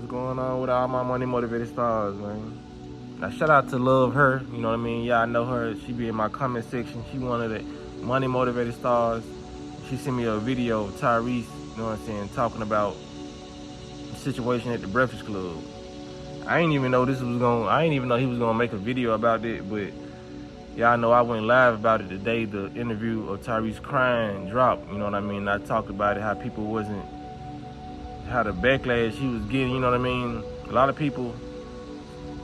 What's going on with all my money motivated stars, man? Now shout out to Love Her, you know what I mean? Yeah, I know her. She be in my comment section. She one of the money motivated stars. She sent me a video of Tyrese, you know what I'm saying, talking about the situation at the Breakfast Club. I ain't even know he was gonna make a video about it, but yeah, I know I went live about it the day the interview of Tyrese crying dropped, you know what I mean? I talked about it, how the backlash he was getting, you know what I mean? A lot of people,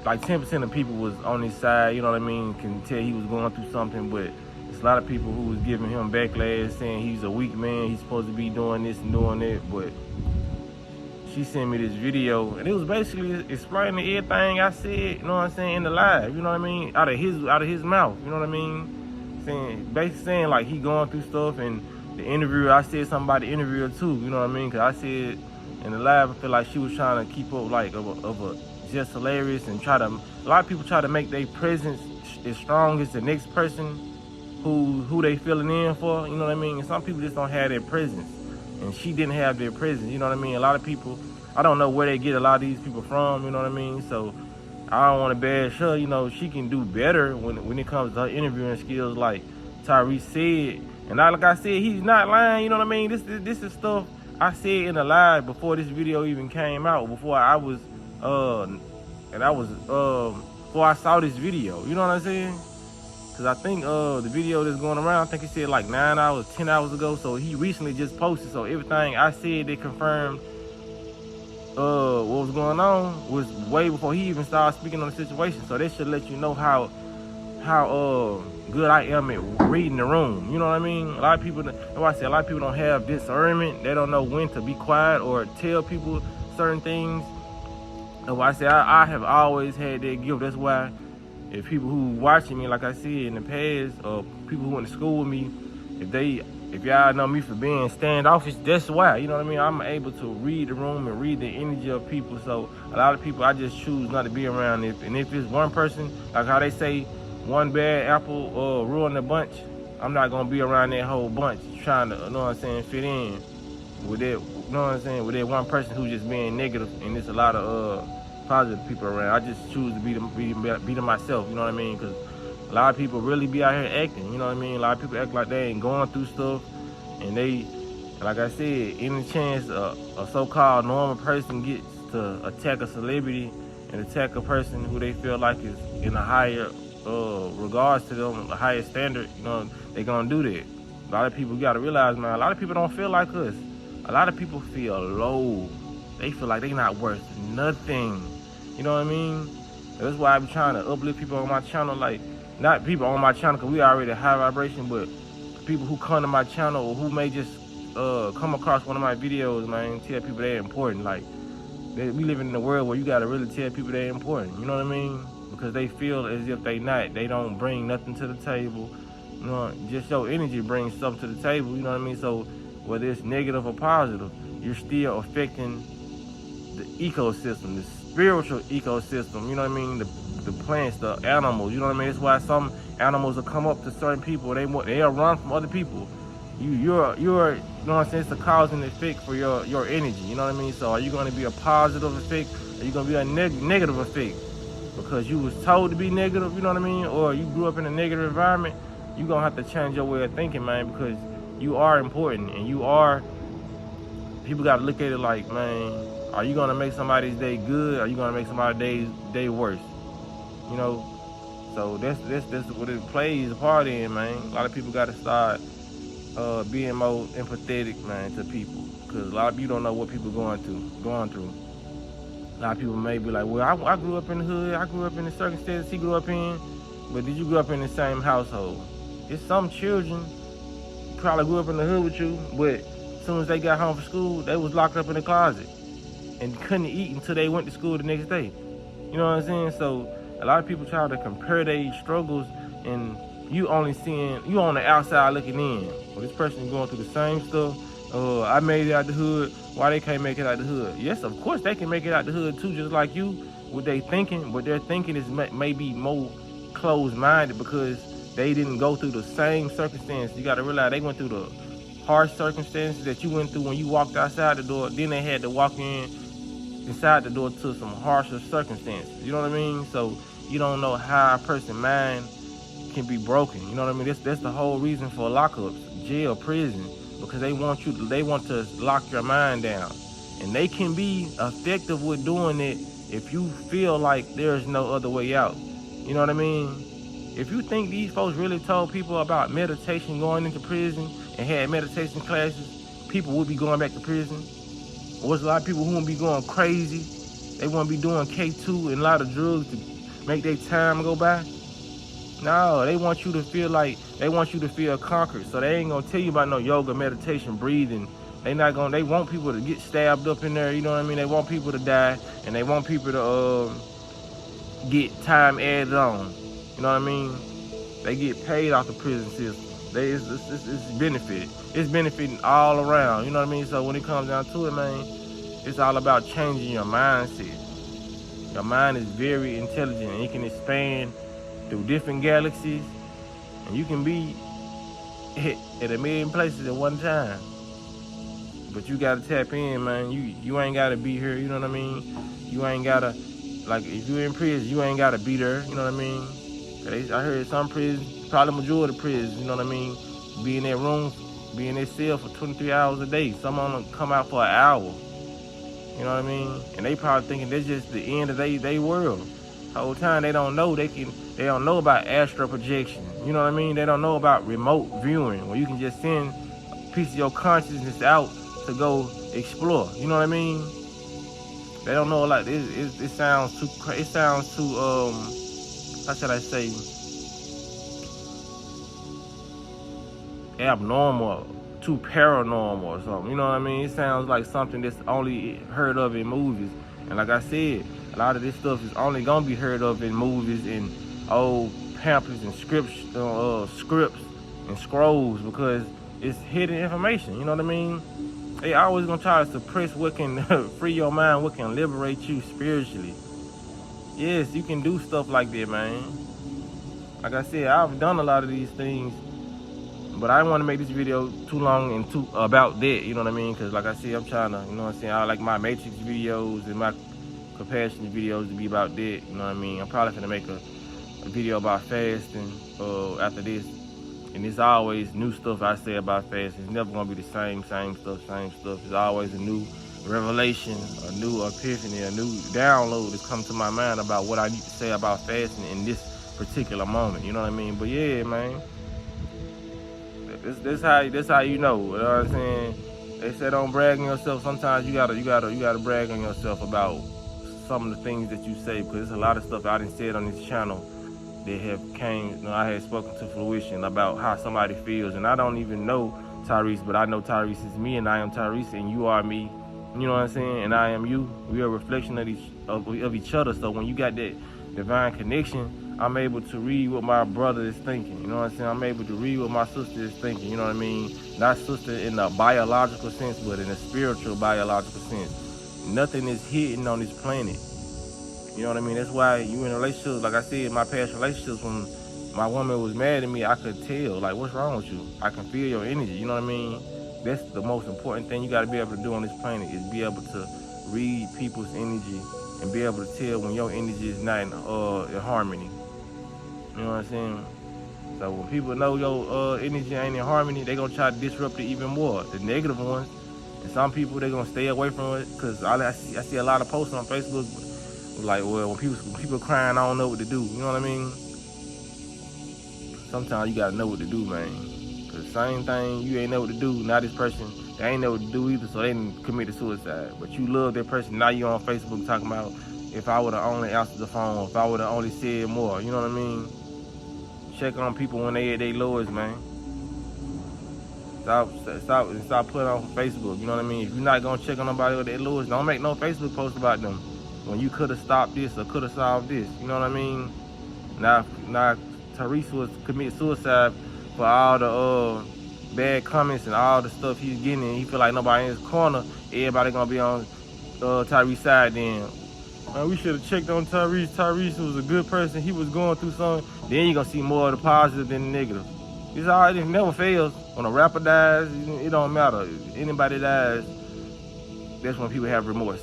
like 10% of people was on his side, you know what I mean? Can tell he was going through something, but it's a lot of people who was giving him backlash, saying he's a weak man, he's supposed to be doing this and doing that, but she sent me this video, and it was basically explaining everything I said, you know what I'm saying, in the live, you know what I mean? Out of his mouth, you know what I mean? Basically saying like he going through stuff, and the interviewer, I said something about the interviewer too, you know what I mean? Cause I said in the live, I feel like she was trying to keep up like of a just hilarious, and a lot of people try to make their presence as strong as the next person who they filling in for, you know what I mean? And some people just don't have their presence, and she didn't have their presence, you know what I mean? A lot of people, I don't know where they get a lot of these people from, you know what I mean? So I don't want to bash her, you know, she can do better when it comes to her interviewing skills, like Tyrese said. And like I said, he's not lying, you know what I mean? This is stuff I said in the live before this video even came out, before I saw this video, you know what I'm saying? Cause I think the video that's going around, I think he said like 9 hours, 10 hours ago. So he recently just posted. So everything I said, they confirmed what was going on was way before he even started speaking on the situation. So that should let you know how good I am at reading the room. You know what I mean? A lot of people don't have discernment. They don't know when to be quiet or tell people certain things. And I say I have always had that gift. That's why if people who watching me, like I said in the past, or people who went to school with me, if y'all know me for being standoffish, that's why, you know what I mean? I'm able to read the room and read the energy of people. So a lot of people I just choose not to be around. If it's one person, like how they say, one bad apple ruin the bunch, I'm not gonna be around that whole bunch trying to, you know what I'm saying, fit in with that, you know what I'm saying, with that one person who's just being negative, and there's a lot of positive people around. I just choose to be to myself, you know what I mean? Because a lot of people really be out here acting, you know what I mean? A lot of people act like they ain't going through stuff, and they, like I said, any chance a so-called normal person gets to attack a celebrity and attack a person who they feel like is in a higher regards to them, a higher standard, you know, they gonna do that. A lot of people, you gotta realize, man, a lot of people don't feel like us. A lot of people feel low. They feel like they not worth nothing. You know what I mean? That's why I be trying to uplift people on my channel, like, not people on my channel, because we already high vibration, but people who come to my channel or who may just come across one of my videos, man, tell people they're important. Like, we living in a world where you gotta really tell people they're important, you know what I mean? Because they feel as if they don't bring nothing to the table. You know, just your energy brings something to the table, you know what I mean? So whether it's negative or positive, you're still affecting the ecosystem, the spiritual ecosystem, you know what I mean? The plants, the animals, you know what I mean? That's why some animals will come up to certain people, they'll run from other people. You're you know what I'm saying? It's a cause and effect for your energy, you know what I mean? So are you gonna be a positive effect, or are you gonna be a negative effect? Because you was told to be negative, you know what I mean? Or you grew up in a negative environment, you're gonna have to change your way of thinking, man, because you are important, and people gotta look at it like, man, are you gonna make somebody's day good, or are you gonna make somebody's day worse? You know, so that's what it plays a part in, man. A lot of people gotta start being more empathetic, man, to people, because a lot of you don't know what people going through. A lot of people may be like, well, I grew up in the hood, I grew up in the circumstances he grew up in, but did you grow up in the same household? It's some children probably grew up in the hood with you, but as soon as they got home from school, they was locked up in the closet and couldn't eat until they went to school the next day. You know what I'm saying? So a lot of people try to compare their struggles, and you on the outside looking in. Well, this person is going through the same stuff. I made it out the hood. Why they can't make it out the hood? Yes, of course they can make it out the hood too, just like you. What they thinking, but their thinking is maybe more closed-minded because they didn't go through the same circumstances. You got to realize they went through the harsh circumstances that you went through when you walked outside the door. Then they had to walk in inside the door to some harsher circumstances. You know what I mean? So you don't know how a person's mind can be broken. You know what I mean? That's the whole reason for lockups, jail, prison, because they want to lock your mind down, and they can be effective with doing it if you feel like there's no other way out. You know what I mean? If you think these folks really told people about meditation going into prison and had meditation classes, people would be going back to prison. Or there's a lot of people who won't be going crazy. They won't be doing K2 and a lot of drugs to make their time go by. No, they want you to feel conquered. So they ain't gonna tell you about no yoga, meditation, breathing. They want people to get stabbed up in there, you know what I mean? They want people to die, and they want people to get time added on. You know what I mean? They get paid off the prison system. It's benefited. It's benefiting all around. You know what I mean? So when it comes down to it, man, it's all about changing your mindset. Your mind is very intelligent, and it can expand through different galaxies, and you can be hit at a million places at one time. But you gotta tap in, man. You ain't gotta be here. You know what I mean? You ain't gotta, like, if you in prison, you ain't gotta be there. You know what I mean? I heard some prisons, probably majority of prisons, you know what I mean, be in their room, be in their cell for 23 hours a day. Some of them come out for an hour. You know what I mean? And they probably thinking that's just the end of their world. The whole time they don't know they don't know about astral projection. You know what I mean? They don't know about remote viewing, where you can just send a piece of your consciousness out to go explore. You know what I mean? They don't know, like, it sounds too how should I say, abnormal, too paranormal or something. You know what I mean? It sounds like something that's only heard of in movies. And like I said, a lot of this stuff is only gonna be heard of in movies and old pamphlets and scripts and scrolls, because it's hidden information. You know what I mean? They always gonna try to suppress what can free your mind, what can liberate you spiritually. Yes, you can do stuff like that, man. Like I said, I've done a lot of these things, but I didn't want to make this video too long and too about that, you know what I mean? Because like I said, I'm trying to, you know what I'm saying, I like my Matrix videos and my compassion videos to be about that, you know what I mean? I'm probably gonna make a video about fasting after this. And it's always new stuff I say about fasting. It's never gonna be the same stuff. It's always a new revelation, a new epiphany, a new download that's come to my mind about what I need to say about fasting in this particular moment. You know what I mean? But yeah, man, that's how you know. You know what I'm saying? They say don't brag on yourself. Sometimes you gotta brag on yourself about some of the things that you say, because there's a lot of stuff I done said on this channel that have I had spoken to fruition about how somebody feels. And I don't even know Tyrese, but I know Tyrese is me, and I am Tyrese, and you are me. You know what I'm saying? And I am you. We are a reflection of each other. So when you got that divine connection, I'm able to read what my brother is thinking. You know what I'm saying? I'm able to read what my sister is thinking. You know what I mean? Not sister in a biological sense, but in a spiritual biological sense. Nothing is hidden on this planet. You know what I mean? That's why you in a relationship, like I said, my past relationships, when my woman was mad at me, I could tell, like, what's wrong with you? I can feel your energy, you know what I mean? That's the most important thing you gotta be able to do on this planet, is be able to read people's energy and be able to tell when your energy is not in harmony. You know what I'm saying? So when people know your energy ain't in harmony, they gonna try to disrupt it even more, the negative ones. And some people, they gonna stay away from it, because I see a lot of posts on Facebook, like, well, when people crying, I don't know what to do. You know what I mean? Sometimes you gotta know what to do, man. Cause same thing, you ain't know what to do. Now this person, they ain't know what to do either, so they didn't commit suicide. But you love that person. Now you on Facebook talking about, if I would have only answered the phone, if I would have only said more. You know what I mean? Check on people when they at their lowest, man. Stop putting on Facebook. You know what I mean? If you're not gonna check on nobody at their lowest, don't make no Facebook post about them, when you could have stopped this or could have solved this. You know what I mean? Now Tyrese was committed suicide for all the bad comments and all the stuff he's getting, and he feel like nobody in his corner. Everybody gonna be on Tyrese's side then. Man, we should have checked on Tyrese. Tyrese was a good person. He was going through something. Then you're gonna see more of the positive than the negative. It's alright, it never fails. When a rapper dies, it don't matter. Anybody dies, that's when people have remorse.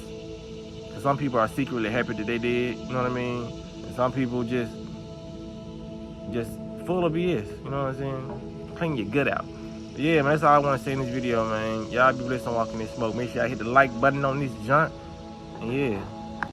Some people are secretly happy that they did, you know what I mean? And some people just full of BS, you know what I'm saying? Clean your gut out. But yeah, man, that's all I want to say in this video, man. Y'all be blessed on Walking in Smoke. Make sure y'all hit the like button on this junk. And yeah.